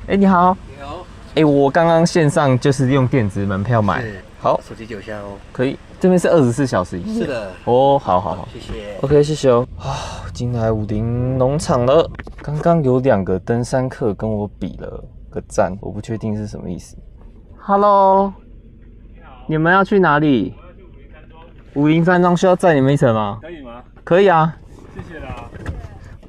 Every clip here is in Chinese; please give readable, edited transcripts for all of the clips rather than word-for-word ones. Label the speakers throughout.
Speaker 1: 哎，你好。
Speaker 2: 你好。
Speaker 1: 哎，我刚刚线上就是用电子门票买。好，
Speaker 2: 手机9下哦。
Speaker 1: 可以，这边是24小时营业。
Speaker 2: 是的。
Speaker 1: 哦，好好好，
Speaker 2: 谢谢。
Speaker 1: OK， 谢谢哦。啊，进来武陵农场了。刚刚有2个登山客跟我比了个赞，我不确定是什么意思。Hello， 你好，你们要去哪里？我要去武陵山庄。武陵山庄需要载你们一程吗？
Speaker 3: 可以吗？
Speaker 1: 可以啊。
Speaker 3: 谢谢啦。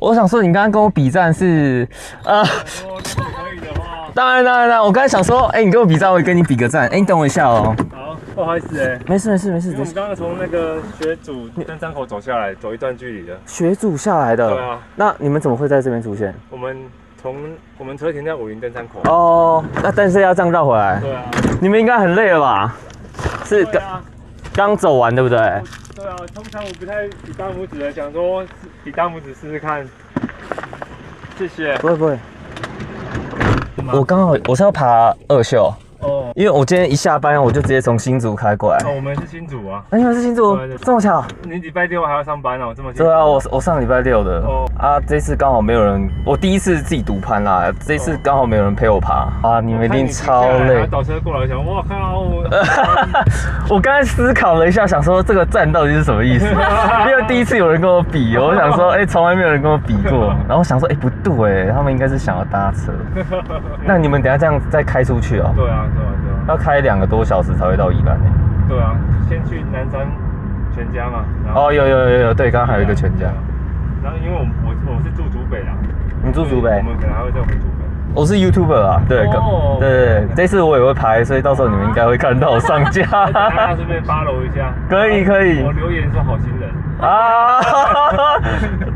Speaker 1: 我想说，你刚刚跟我比赞是，
Speaker 3: 如果可以的话，
Speaker 1: 当然，我刚才想说，哎，你跟我比赞，我也跟你比个赞。哎，你等我一下哦。
Speaker 3: 好，不好意思哎。
Speaker 1: 没事。
Speaker 3: 因为我们刚刚从那个学祖登山口走下来，走一段距离的。
Speaker 1: 学祖下来的。
Speaker 3: 对啊。
Speaker 1: 那你们怎么会在这边出现？
Speaker 3: 我们车停在武陵登山口。
Speaker 1: 哦，那但是要这样绕回来。
Speaker 3: 对啊。
Speaker 1: 你们应该很累了吧？是刚走完对不对？
Speaker 3: 对啊，通常我不太比大拇指的，想说比大拇指试试看。谢谢。
Speaker 1: 不会。我刚好我是要爬2秀。哦。因为我今天一下班我就直接从新竹开过来。
Speaker 3: 哦，我们是新竹啊。
Speaker 1: 你们是新竹？这么巧？
Speaker 3: 你礼拜6还要上班哦，这么巧？
Speaker 1: 对啊，我上礼拜6的。哦。啊，这次刚好没有人，我第一次自己独攀啦，这次刚好没有人陪我爬。啊，你们一定超累。
Speaker 3: 倒车过来想，哇靠！
Speaker 1: 我刚才思考了一下，想说这个站到底是什么意思？因为第一次有人跟我比，我想说，哎，从来没有人跟我比过。然后想说，哎，不对，他们应该是想要搭车。那你们等一下这样再开出去哦？
Speaker 3: 对啊。
Speaker 1: 要开2个多小时才会到宜兰呢。
Speaker 3: 对啊，先去南山全家嘛。
Speaker 1: 哦，有，对，刚刚还有一个全家。
Speaker 3: 然后因为我是住竹北啦。
Speaker 1: 你住竹北？
Speaker 3: 我们可能还会再回竹北。
Speaker 1: 我是 YouTuber 啊，对，这次我也会拍，所以到时候你们应该会看到我上架。
Speaker 3: 大家顺便 follow 一下。
Speaker 1: 可以。我
Speaker 3: 留言说好心人
Speaker 1: 啊，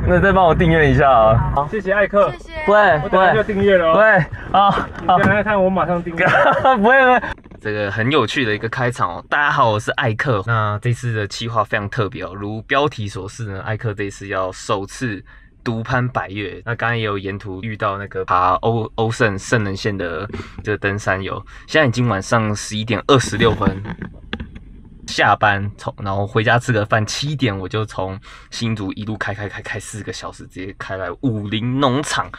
Speaker 1: 那再帮我订阅一下啊。
Speaker 3: 好，谢谢艾克。
Speaker 4: 谢谢。
Speaker 1: 不会，
Speaker 3: 我等下就订阅了。
Speaker 1: 对，好。
Speaker 3: 你等下看我马上订阅。
Speaker 1: 不会。这个很有趣的一个开场哦。大家好，我是艾克。那这次的企划非常特别哦，如标题所示呢，艾克这次要首次独攀百岳。那刚刚也有沿途遇到那个爬欧圣能线的这个登山友。现在已经晚上11点26分。下班然后回家吃个饭，7点我就从新竹一路开4个小时，直接开来武陵农场。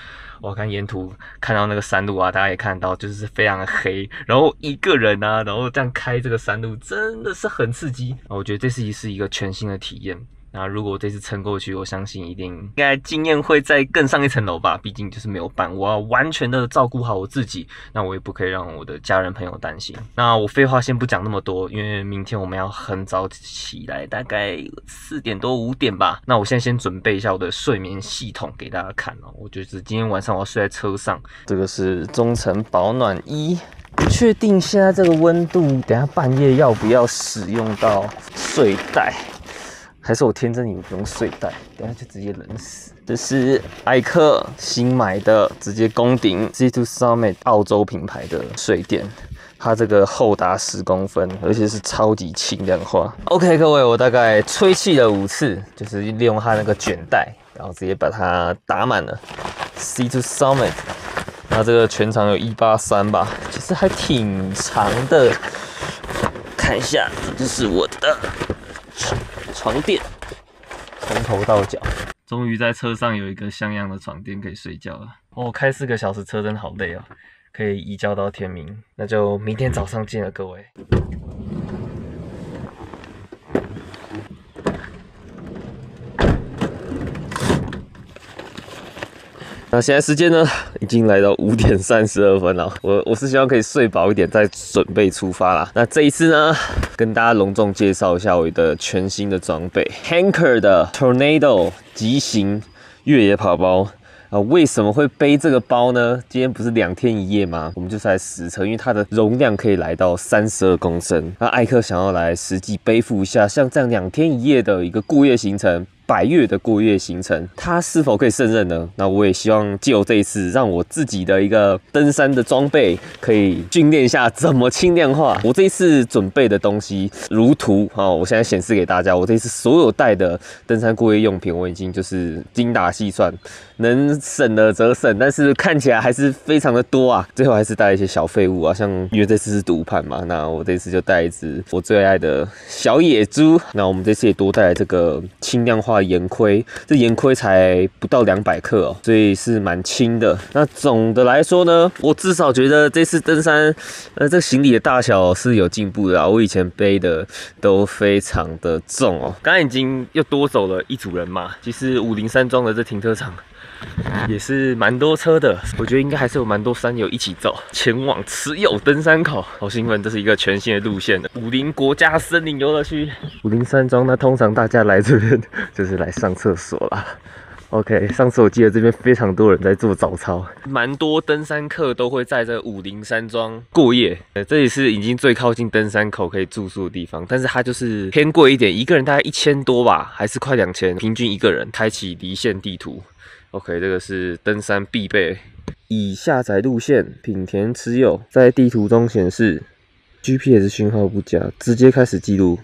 Speaker 1: 我看沿途看到那个山路啊，大家也看到就是非常的黑，然后一个人啊，然后这样开这个山路真的是很刺激。我觉得这次是一个全新的体验。那如果我这次撑过去，我相信应该经验会再更上一层楼吧。毕竟就是没有伴，我要完全的照顾好我自己，那我也不可以让我的家人朋友担心。那我废话先不讲那么多，因为明天我们要很早起来，大概4点多5点吧。那我现在先准备一下我的睡眠系统给大家看哦。我就是今天晚上我要睡在车上，这个是中层保暖衣。不确定现在这个温度，等一下半夜要不要使用到睡袋。还是我天真以为不用睡袋，等下就直接冷死。这是艾克新买的，直接攻顶 C2 Summit 澳洲品牌的睡垫，它这个厚达10公分，而且是超级轻量化。OK， 各位，我大概吹气了5次，就是利用它那个卷带，然后直接把它打满了 C2 Summit。那这个全长有183吧，其实还挺长的。看一下，这就是我的床垫，从头到脚，终于在车上有一个像样的床垫可以睡觉了。哦，开4个小时车真的好累哦，可以一觉到天明。那就明天早上见了，各位。那现在时间呢，已经来到5点32分了。我是希望可以睡饱一点，再准备出发啦。那这一次呢，跟大家隆重介绍一下我的全新的装备 ，Hanker 的 Tornado 极型越野跑包。为什么会背这个包呢？今天不是2天1夜吗？我们就是来实测，因为它的容量可以来到32公升。那艾克想要来实际背负一下，像这样2天1夜的一个过夜行程。100月的过夜行程，他是否可以胜任呢？那我也希望借由这一次，让我自己的一个登山的装备可以训练一下怎么轻量化。我这一次准备的东西如图我现在显示给大家。我这一次所有带的登山过夜用品，我已经就是精打细算，能省的则省，但是看起来还是非常的多啊。最后还是带一些小废物啊，像因为这次是独攀嘛，那我这次就带一只我最爱的小野猪。那我们这次也多带了这个轻量化盐盔，这盐盔才不到200克哦，所以是蛮轻的。那总的来说呢，我至少觉得这次登山，这行李的大小是有进步的啊。我以前背的都非常的重哦。刚才已经又多走了一组人嘛，其实503山庄的这停车场也是蛮多车的，我觉得应该还是有蛮多山友一起走，前往慈友登山口，好兴奋！这是一个全新的路线的武陵国家森林游乐区。503山庄，那通常大家来这边就是来上厕所啦。OK， 上次我记得这边非常多人在做早操，蛮多登山客都会在这503山庄过夜。这里是已经最靠近登山口可以住宿的地方，但是它就是偏贵一点，一个人大概1000多吧，还是快2000，平均一个人。开启离线地图。OK， 这个是登山必备。已下载路线，品田持有，在地图中显示 GPS 讯号不佳，直接开始记录。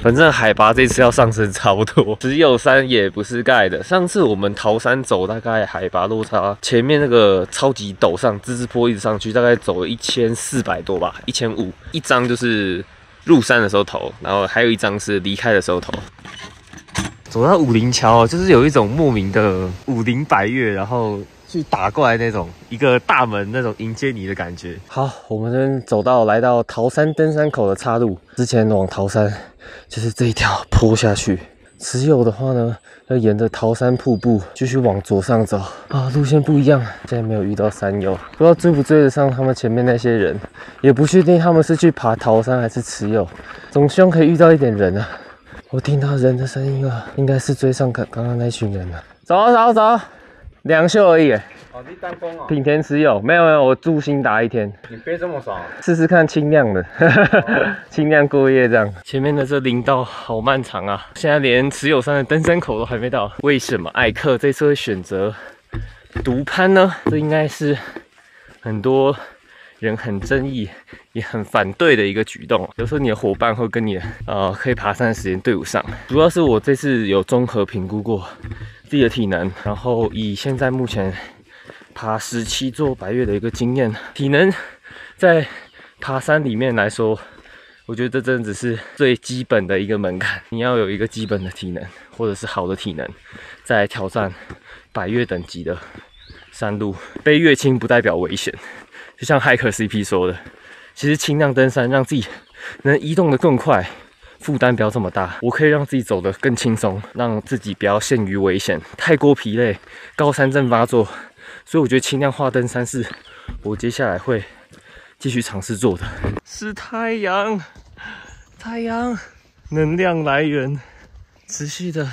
Speaker 1: 反正海拔这次要上升超多，持有山也不是盖的。上次我们桃山走，大概海拔落差，前面那个超级陡上，滋滋坡一直上去，大概走了1400多吧，1500。一张就是入山的时候投，然后还有一张是离开的时候投。走到武陵桥，就是有一种莫名的武陵百岳，然后去打过来那种一个大门那种迎接你的感觉。好，我们来到桃山登山口的岔路，之前往桃山就是这一条坡下去。持有的话呢，要沿着桃山瀑布继续往左上走啊，路线不一样。现在没有遇到山友，不知道追不追得上他们前面那些人，也不确定他们是去爬桃山还是持有，总希望可以遇到一点人啊。我听到人的声音了，应该是追上刚刚那群人了。走，2秀而已。
Speaker 3: 哦，你单峰哦？
Speaker 1: 品田持有，没有，我住新达1天。
Speaker 3: 你背这么少？
Speaker 1: 试试看轻量的，轻量过夜这样。前面的这林道好漫长啊，现在连持有山的登山口都还没到。为什么艾克这次会选择独攀呢？这应该是很多人很争议也很反对的一个举动。有时候你的伙伴会跟你可以爬山的时间对不上，主要是我这次有综合评估过自己的体能，然后以现在目前爬17座百岳的一个经验，体能在爬山里面来说，我觉得这真的只是最基本的一个门槛。你要有一个基本的体能，或者是好的体能，再来挑战百岳等级的山路。背越轻不代表危险。就像 Hiker CP 说的，其实轻量登山让自己能移动得更快，负担不要这么大。我可以让自己走得更轻松，让自己不要陷于危险，太过疲累，高山症发作。所以我觉得轻量化登山是我接下来会继续尝试做的。是太阳，太阳，能量来源，持续的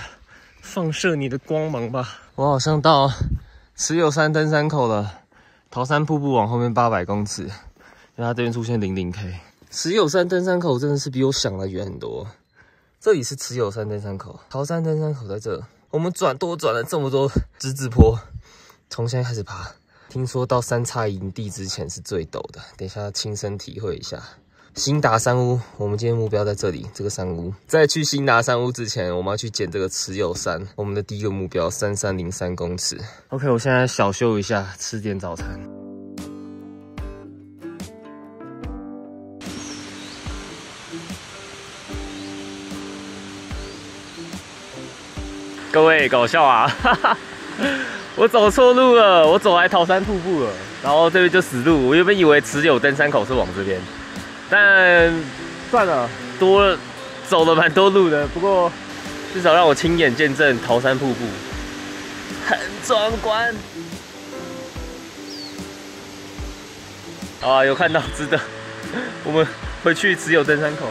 Speaker 1: 放射你的光芒吧。我好像到持有山登山口了。桃山瀑布往后面800公尺，因为它这边出现00K。持有山登山口真的是比我想的远很多。这里是持有山登山口，桃山登山口在这。我们多转了这么多之字坡，从现在开始爬。听说到三叉营地之前是最陡的，等一下亲身体会一下。新达山屋，我们今天目标在这里，这个山屋。在去新达山屋之前，我们要去捡这个持有山。我们的第一个目标3303公尺。OK， 我现在小休一下，吃点早餐。各位搞笑啊！哈哈，我走错路了，我走来桃山瀑布了，然后这边就死路。我原本以为持有登山口是往这边。但算了，走了蛮多路的，不过至少让我亲眼见证桃山瀑布，很壮观。啊，有看到，值得。我们回去只有登山口。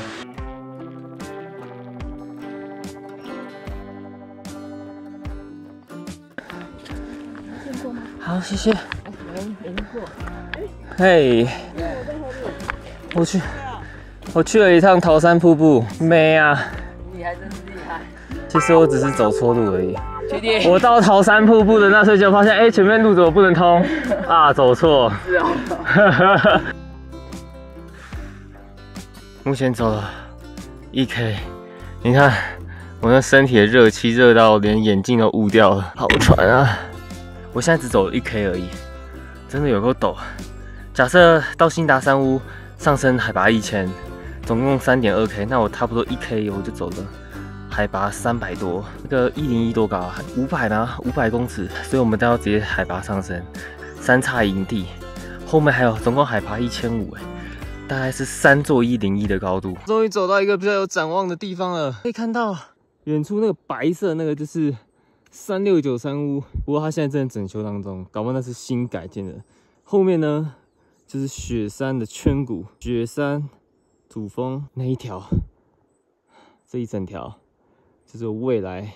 Speaker 1: 好，谢谢。嘿，我去了一趟桃山瀑布，美啊！
Speaker 2: 你还真是厉害。
Speaker 1: 其实我只是走错路而已。
Speaker 2: 确定？
Speaker 1: 我到桃山瀑布的那瞬间，发现哎，前面路怎么不能通啊？走错。
Speaker 2: 是哦。
Speaker 1: 目前走了1K， 你看我那身体的热气热到连眼镜都捂掉了，好喘啊！我现在只走了1K 而已，真的有够陡。假设到新达山屋上升海拔1000，总共3.2K， 那我差不多1K 我就走了海拔300多，那个101多高啊？500吗？500公尺，所以我们都要直接海拔上升。三叉营地后面还有总共海拔1500，大概是3座101的高度。终于走到一个比较有展望的地方了，可以看到远处那个白色那个就是369山屋，不过它现在正在整修当中，搞不好那是新改建的。后面呢就是雪山的圈谷，雪山主峰那一条，这一整条就是未来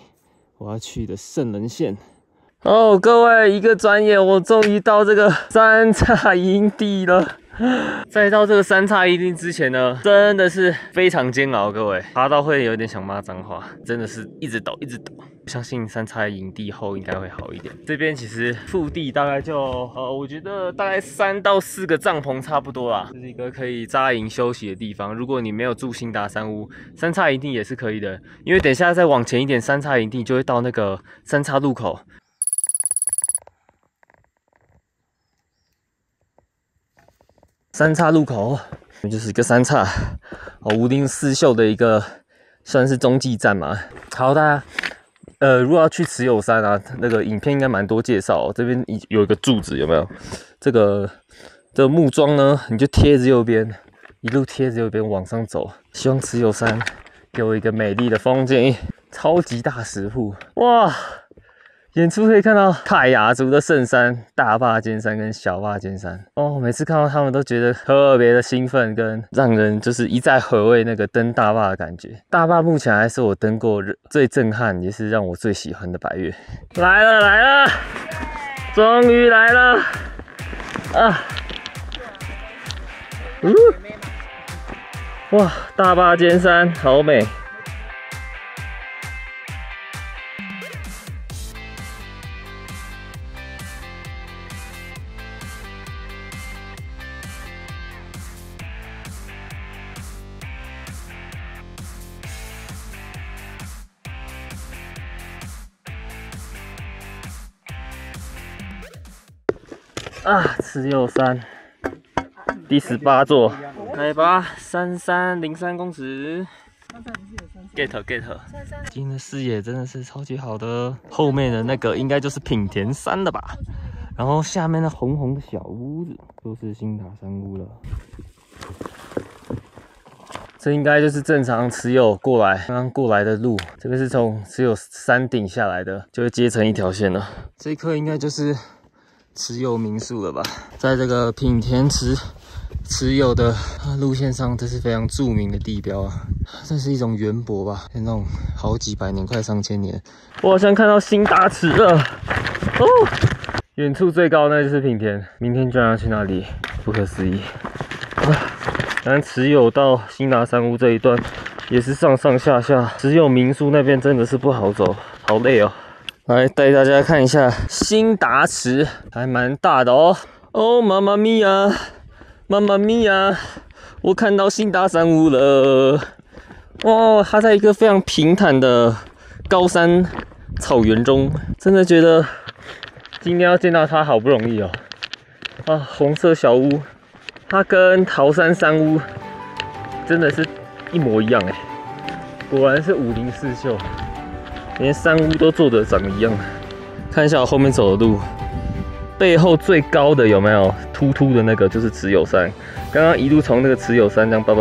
Speaker 1: 我要去的圣人线。哦，各位，一个转眼，我终于到这个三叉营地了。在到这个三叉营地之前呢，真的是非常煎熬，各位，爬到会有点想骂脏话，真的是一直抖，一直抖。相信三叉营地后应该会好一点。这边其实腹地大概就我觉得大概3到4个帐篷差不多啦，就是一个可以扎营休息的地方。如果你没有住新达山屋，三叉营地也是可以的，因为等一下再往前一点，三叉营地就会到那个三叉路口。三叉路口就是一个三叉无定四秀的一个算是中继站嘛。好，大家如果要去慈友山啊，那个影片应该蛮多介绍这边有一个柱子，有没有？这个木桩呢，你就贴着右边，一路贴着右边往上走。希望慈友山给我一个美丽的风景，超级大石户，哇！远处可以看到泰雅族的圣山、大霸尖山跟小霸尖山哦，每次看到他们都觉得特别的兴奋，跟让人就是一再回味那个登大霸的感觉。大霸目前还是我登过最震撼，也是让我最喜欢的百岳。来了来了，终于来了啊！哇，大霸尖山好美。啊，慈友山第18座，海拔3303公尺。get， 今天的视野真的是超级好的，后面的那个应该就是品田山了吧？然后下面那红红的小屋子就是新塔山屋了。这应该就是正常持有过来刚刚过来的路，这个是从持有山顶下来的，就会接成一条线了。这一颗应该就是持有民宿了吧？在这个品田持有的路线上，这是非常著名的地标啊。这是一种圆柏吧，那种好几百年，快上千年。我好像看到新达池了哦，远处最高那就是品田，明天居然要去那里，不可思议啊！但持有到新达山屋这一段也是上上下下，持有民宿那边真的是不好走，好累哦。来带大家看一下新达池，还蛮大的哦。哦，妈妈咪呀，妈妈咪呀，我看到新达山屋了。哇，它在一个非常平坦的高山草原中，真的觉得今天要见到它好不容易哦。啊，红色小屋，它跟桃山山屋真的是一模一样哎，果然是504秀。连山屋都做得长一样，看一下我后面走的路，背后最高的有没有突突的那个就是慈友山，刚刚一路从那个慈友山这样叭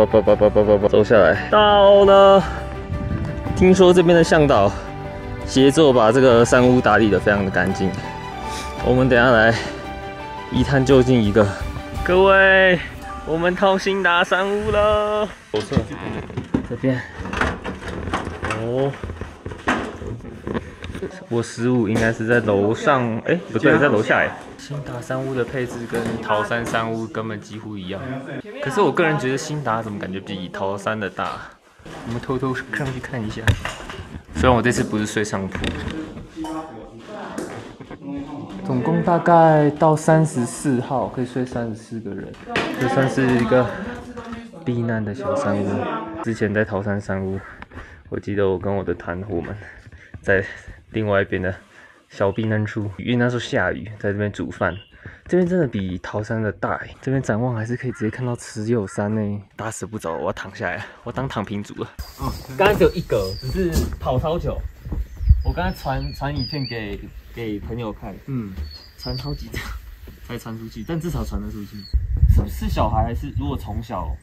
Speaker 1: 走下来，到了。听说这边的向导协作把这个山屋打理得非常的干净，我们等一下来一探究竟一个各位，我们到新达山屋了。不错，这边。哦，我15应该是在楼上，哎，不对，在楼下哎。新达山屋的配置跟桃山山屋根本几乎一样，可是我个人觉得新达怎么感觉比桃山的大？我们偷偷上去看一下。虽然我这次不是睡上铺。总共大概到34号，可以睡34个人，这算是一个避难的小山屋。之前在桃山山屋，我记得我跟我的团伙们在另外一边的小避难处，因为那时候下雨，在这边煮饭。这边真的比桃山的大，这边展望还是可以直接看到慈幼山呢。打死不走，我要躺下来，我当躺平族了。刚刚只有一格，只是跑超久。我刚才传影片给朋友看，传超级长才传出去，但至少传得出去。是小孩还是如果从小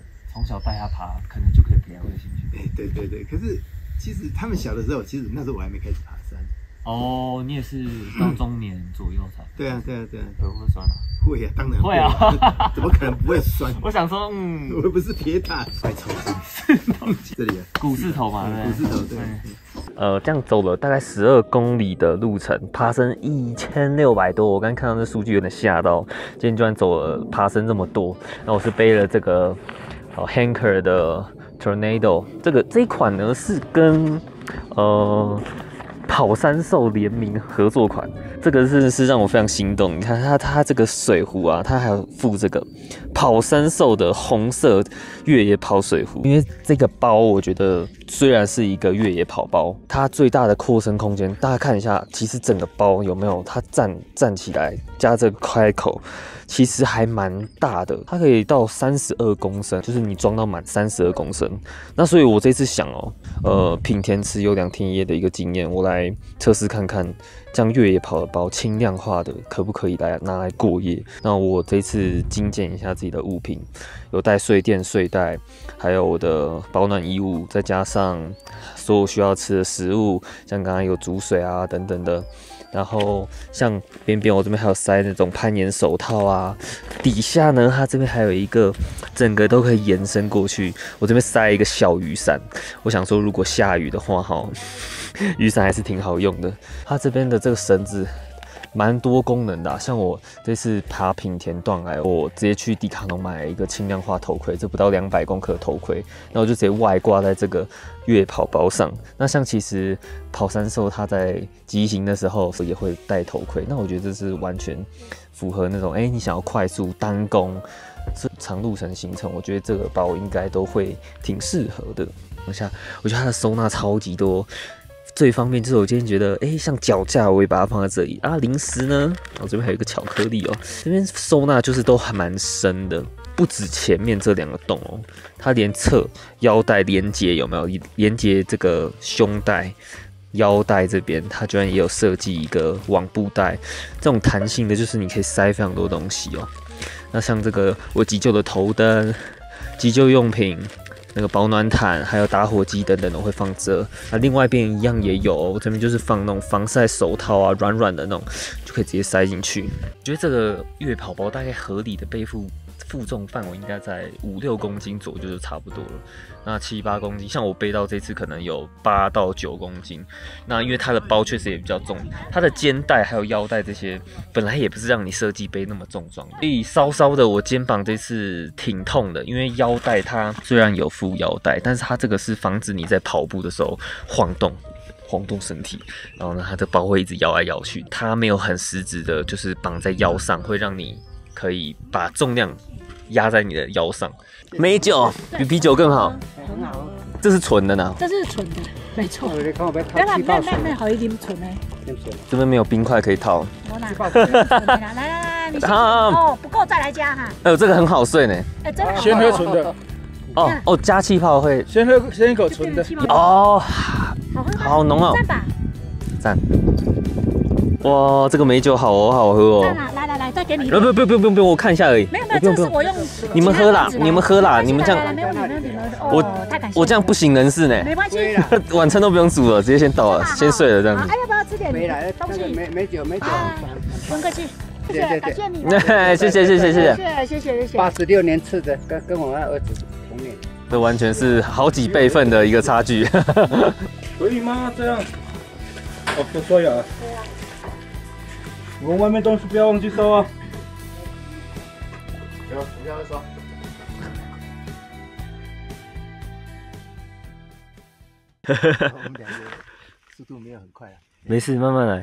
Speaker 1: 带他爬，可能就可以培养这个兴趣。
Speaker 4: 对，可是其实他们小的时候，其实那时候我还没开始爬山。
Speaker 1: 哦，你也是到中年左右才。对啊，会不会酸啊？
Speaker 4: 会啊，当然会啊，怎么可能不会酸？
Speaker 1: 我想说，
Speaker 4: 我又不是铁塔，快抽这里啊，
Speaker 1: 股市头嘛，对，
Speaker 4: 股市头对。
Speaker 1: 这样走了大概12公里的路程，爬升1600多。我刚看到这数据有点吓到，今天居然走了爬升这么多。那我是背了这个Hanker 的 Tornado， 这一款呢是跟跑山兽联名合作款，这个是让我非常心动。你看它这个水壶啊，它还有附这个跑山兽的红色越野跑水壶。因为这个包我觉得虽然是一个越野跑包，它最大的扩身空间，大家看一下，其实整个包有没有它站起来加这个开口，其实还蛮大的，它可以到32公升，就是你装到满32公升。那所以我这次想品田持有2天1夜的一个经验，我来测试看看，这样越野跑的包轻量化的可不可以拿来过夜？那我这次精简一下自己的物品，有带睡垫、睡袋，还有我的保暖衣物，再加上所有需要吃的食物，像刚刚有煮水啊等等的。然后像边边我这边还有塞那种攀岩手套啊，底下呢它这边还有一个整个都可以延伸过去，我这边塞一个小雨伞。我想说如果下雨的话雨伞还是挺好用的。它这边的这个绳子蛮多功能的像我这次爬品田断崖，我直接去迪卡侬买了一个轻量化头盔，这不到200公克的头盔，那我就直接外挂在这个越野跑包上。那像其实跑山兽它在疾行的时候也会戴头盔，那我觉得这是完全符合那种你想要快速单攻长路程行程，我觉得这个包应该都会挺适合的。我觉得它的收纳超级多。最方便就是我今天觉得，像脚架我也把它放在这里啊。零食呢，我这边还有一个巧克力哦。这边收纳就是都还蛮深的，不止前面这2个洞哦，它连侧腰带连接有没有？连接这个胸带、腰带这边，它居然也有设计一个网布袋，这种弹性的，就是你可以塞非常多东西哦。那像这个我急救的头灯、急救用品。那个保暖毯，还有打火机等等的会放这，那另外一边一样也有，这边就是放那种防晒手套啊，软软的那种，就可以直接塞进去。我觉得这个越野跑包大概合理的背负重范围应该在5-6公斤左右就差不多了。那7-8公斤，像我背到这次可能有8到9公斤。那因为它的包确实也比较重，它的肩带还有腰带这些本来也不是让你设计背那么重装的，所以稍稍的我肩膀这次挺痛的，因为腰带它虽然有附腰带，但是它这个是防止你在跑步的时候晃动身体，然后呢，它的包会一直摇来摇去，它没有很实质的，就是绑在腰上，会让你可以把重量压在你的腰上。美酒比啤酒更好，
Speaker 2: 很好。
Speaker 1: 这是纯的呢？
Speaker 2: 这是纯的，没错。那好一点纯的。
Speaker 1: 这边没有冰块可以套。
Speaker 2: 我拿。来，你哦不够再来加哈。
Speaker 1: 这个很好睡呢。
Speaker 2: 真的。
Speaker 3: 先喝纯的。
Speaker 1: 哦，加气泡会。
Speaker 3: 先一口纯的。
Speaker 1: 哦，好浓哦。
Speaker 2: 赞吧。
Speaker 1: 赞。哇，这个美酒好好喝哦。
Speaker 2: 来，再给你。
Speaker 1: 不用，我看一下而已。
Speaker 2: 没有，这是我用。
Speaker 1: 你们喝啦，你们这样。
Speaker 2: 没有你们。
Speaker 1: 我这样不省人事呢。
Speaker 2: 没关系。
Speaker 1: 晚餐都不用煮了，直接先倒了，先睡了这样子。
Speaker 2: 要不要吃点东西？
Speaker 4: 没酒。
Speaker 2: 不用客气。谢谢，感谢你。
Speaker 1: 谢谢。
Speaker 5: 86年次的，跟我儿子同年。
Speaker 1: 这完全是好几倍份的一个差距。
Speaker 3: 可以吗？这样？哦，都刷牙。对啊。我们外面东西不要忘记收啊。
Speaker 4: 有，等一下再刷。我们两个速度没有很快啊。
Speaker 1: 没事，慢慢来。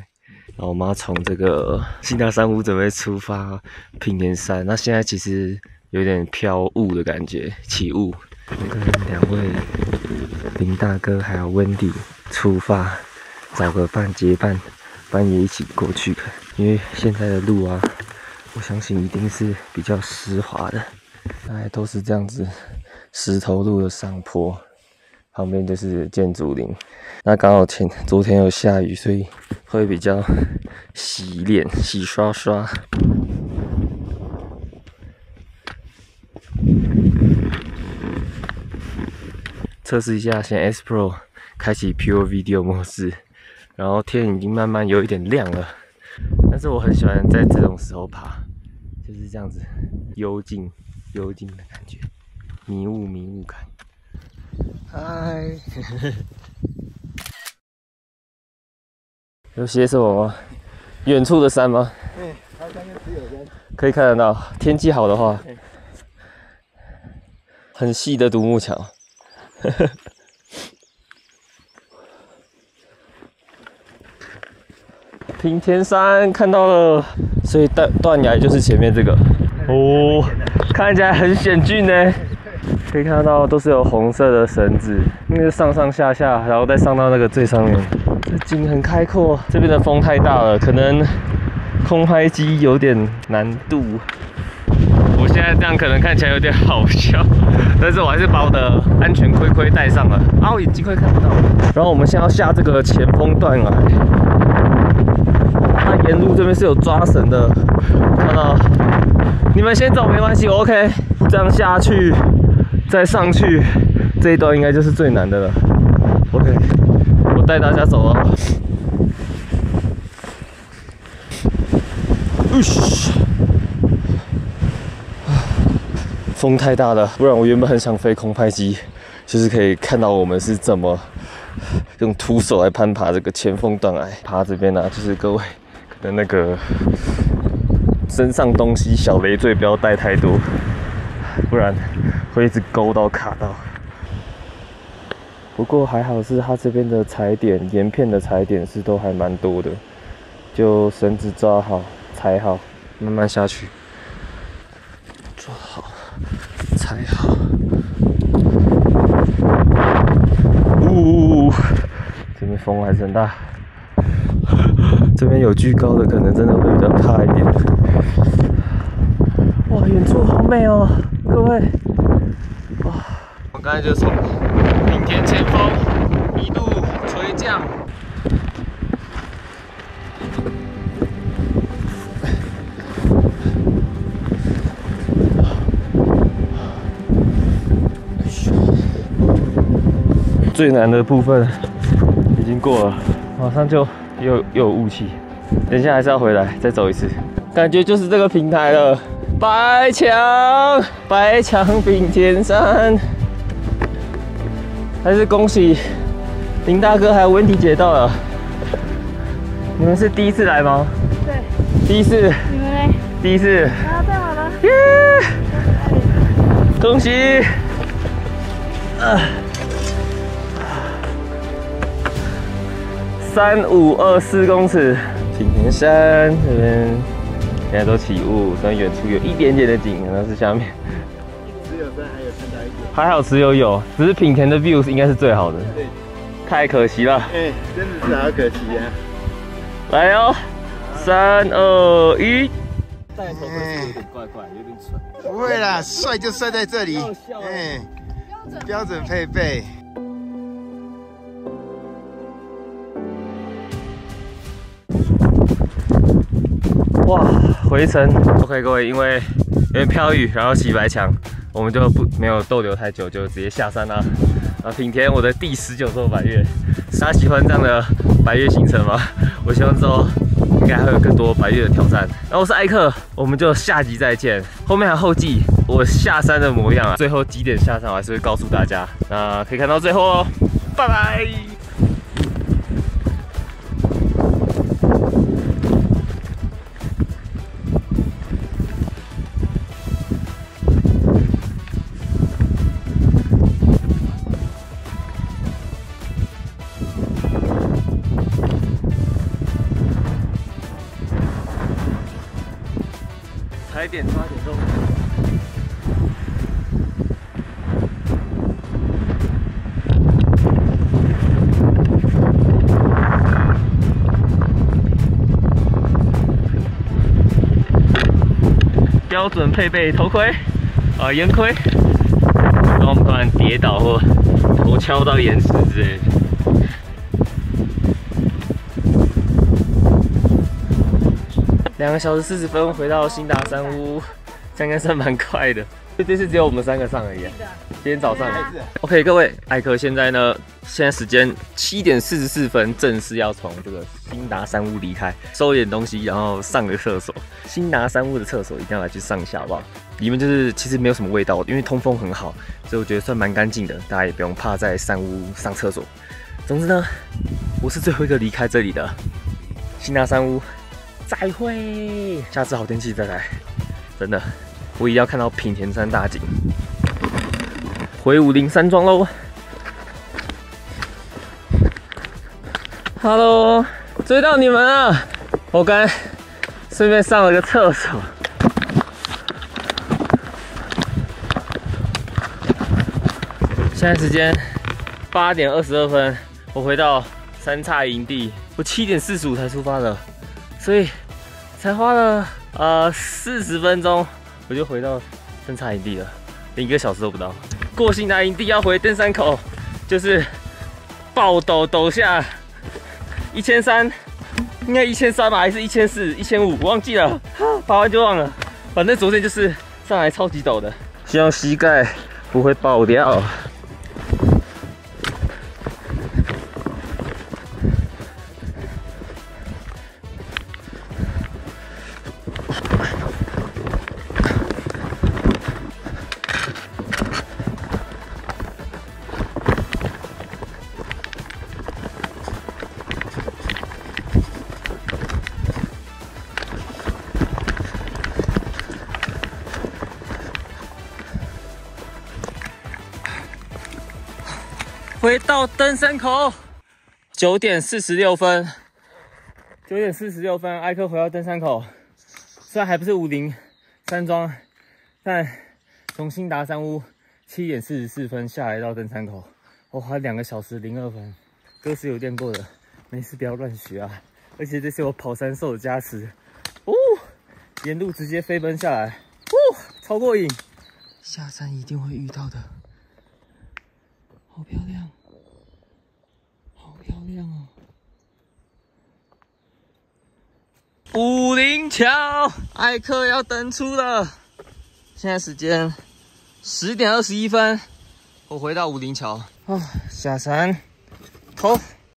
Speaker 1: 然后我们要从这个新大山屋准备出发平田山，那现在其实有点飘雾的感觉，起雾。跟两位林大哥还有温迪出发，找个伴结伴，班也一起过去看。因为现在的路啊，我相信一定是比较湿滑的，大概都是这样子石头路的上坡。旁边就是建筑林，那刚好昨天有下雨，所以会比较洗脸，洗刷刷。测试一下，先 S Pro 开启 Pure Video 模式，然后天已经慢慢有一点亮了，但是我很喜欢在这种时候爬，就是这样子幽静的感觉，迷雾感。嗨，有写什么吗？远处的山吗？
Speaker 4: 对，它上面只有人。
Speaker 1: 可以看得到，天气好的话，很细的独木桥。平田山看到了，所以断崖就是前面这个。哦，看起来很险峻呢。可以看到都是有红色的绳子，因为上下，然后再上到那个最上面。这景很开阔，这边的风太大了，可能空拍机有点难度。我现在这样可能看起来有点好笑，但是我还是把我的安全盔戴上了。啊，我眼睛快看不到。然后我们现在要下这个前锋断崖，它沿路这边是有抓绳的，看到？你们先走没关系，我 OK。这样下去。再上去这一段应该就是最难的了。OK， 我带大家走啊。风太大了，不然我原本很想飞空拍机，就是可以看到我们是怎么用徒手来攀爬这个前锋断崖。爬这边啊，就是各位可能那个身上东西小累赘不要带太多。不然会一直勾到卡到。不过还好是它这边的踩点，岩片的踩点是都还蛮多的，就绳子抓好，踩好，慢慢下去，抓好，踩好。这边风还是很大，这边有巨高的，可能真的会比较怕一点。哇，远处好美哦！各位，哇！我刚才就从平田前锋一路垂降，最难的部分已经过了，马上就又有雾气，等一下还是要回来再走一次，感觉就是这个平台了。白墙平田山，还是恭喜林大哥还有温迪姐到了。你们是第一次来吗？
Speaker 2: 对，
Speaker 1: 第一次。
Speaker 2: 你们呢？
Speaker 1: 第一次。
Speaker 2: 啊，太好了！
Speaker 1: 耶！恭喜！3524公尺，平田山这边。现在都起雾，虽然远处有一点点的景，那是下面。
Speaker 4: 只有山还有看到一点。
Speaker 1: 还好只有，只是品田的 view 应该是最好的。
Speaker 4: 对，
Speaker 1: 太可惜了。
Speaker 4: 真的是好可惜啊！
Speaker 1: 来哦，3、2、1。戴头盔是有点怪，有点蠢。
Speaker 4: 不会啦，帅就帅在这里。标准配备。
Speaker 1: 哇，回程 OK， 各位，因为有点飘雨，然后洗白墙，我们就没有逗留太久，就直接下山啦。品田我的第19座百岳，大家喜欢这样的百岳行程吗？我希望之后应该还有更多百岳的挑战。那我是艾克，我们就下集再见。后面还有后记，我下山的模样啊，最后几点下山我还是会告诉大家。那可以看到最后哦，拜拜。踩点抓点肉。标准配备头盔烟盔，然后我们突然跌倒或头敲到岩石之类的。2个小时40分回到新达山屋，这应该算蛮快的。这次只有我们3个上而已。今天早上。OK， 各位，艾克现在时间7点44分，正式要从这个新达山屋离开，收一点东西，然后上个厕所。新达山屋的厕所一定要来去上一下，好不好？里面就是其实没有什么味道，因为通风很好，所以我觉得算蛮干净的，大家也不用怕在山屋上厕所。总之呢，我是最后一个离开这里的新达山屋。再会，下次好天气再来，真的，我一定要看到品田山大景。回武陵山庄喽 ！Hello， 追到你们了！我刚顺便上了个厕所。现在时间8点22分，我回到三岔营地，我7点45才出发的。所以才花了40分钟，我就回到三岔营地了，连1个小时都不到。过新达营地要回登山口，就是爆陡下1300，应该1300吧，还是1400、1500，忘记了，爬完就忘了。反正昨天就是上来超级陡的，希望膝盖不会爆掉。回到登山口，9点46分，9点46分，艾克回到登山口。虽然还不是武陵山庄，但从新达山屋7点44分下来到登山口，我花2个小时02分。歌词有练过的，没事不要乱学啊！而且这是我跑山兽的加持，沿路直接飞奔下来，超过瘾！下山一定会遇到的，好漂亮。漂亮哦！武陵桥，艾克要登出了。现在时间10点21分，我回到武陵桥下山头。